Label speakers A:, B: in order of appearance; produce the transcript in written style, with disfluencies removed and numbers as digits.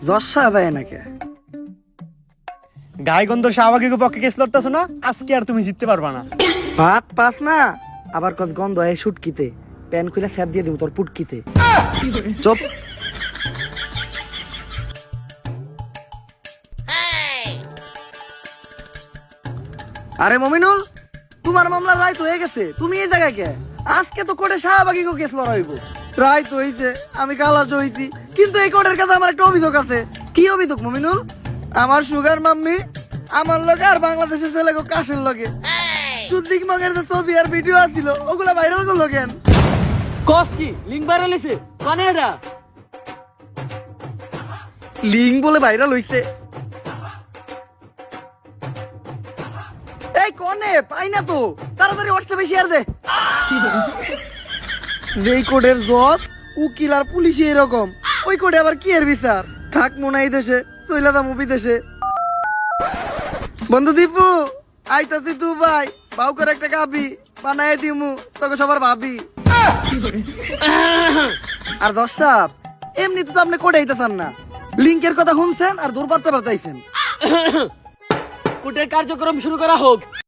A: জশা ভাই নাকি
B: গায়গন্ধ শাহবাগীকে পক্ষে কেস লড়তেছো না, আজকে আর তুমি জিততে পারবা না।
A: ভাত পাস না আবার কস গন্ধ হয় শুটকিতে, প্যান খুলে স্যাপ দিয়ে দিব তোর পুটকিতে। চুপ। আরে মমিনুল, তোমার মামলা রায় তো হয়ে গেছে, তুমি এই জায়গায় কে? আজকে তো কোর্টে শাহবাগীকে কেস লড়াইব। রায় তো হইছে, আমি খালাস হইছি, কিন্তু এই কোর্টের কাছে আমার একটা অভিযোগ আছে। কি অভিযোগ মমিনুল? আমার সুগার মাম্মি আমার লগে আর বাংলাদেশের ছেলে কাশের লগে চুদ্দিক মগের যে ছবি আর ভিডিও আসছিল ওগুলা ভাইরাল করলো কেন?
C: কস কি লিঙ্ক ভাইরাল হইছে কানে এটা?
A: লিঙ্ক বলে ভাইরাল হইছে? এই কোনে পাই না তো, তাড়াতাড়ি হোয়াটসঅ্যাপে শেয়ার দে। যেই কোডের জজ উকিল আর পুলিশ এরকম, ওই কোডে আবার কি এর বিচার? থাক মনে এই দেশে, চইলা দা মুভি দেশে। বন্ধু দীপু আইতাছি তু ভাই, বাউ করে একটা কাবি বানায় দিমু তোকে সবার ভাবি। আর দর্শক এমনি তো আপনি কোডে আইতাছেন না, লিঙ্কের কথা শুনছেন আর দূর পারতে পারতাইছেন।
C: কোর্টের কার্যক্রম শুরু করা হোক।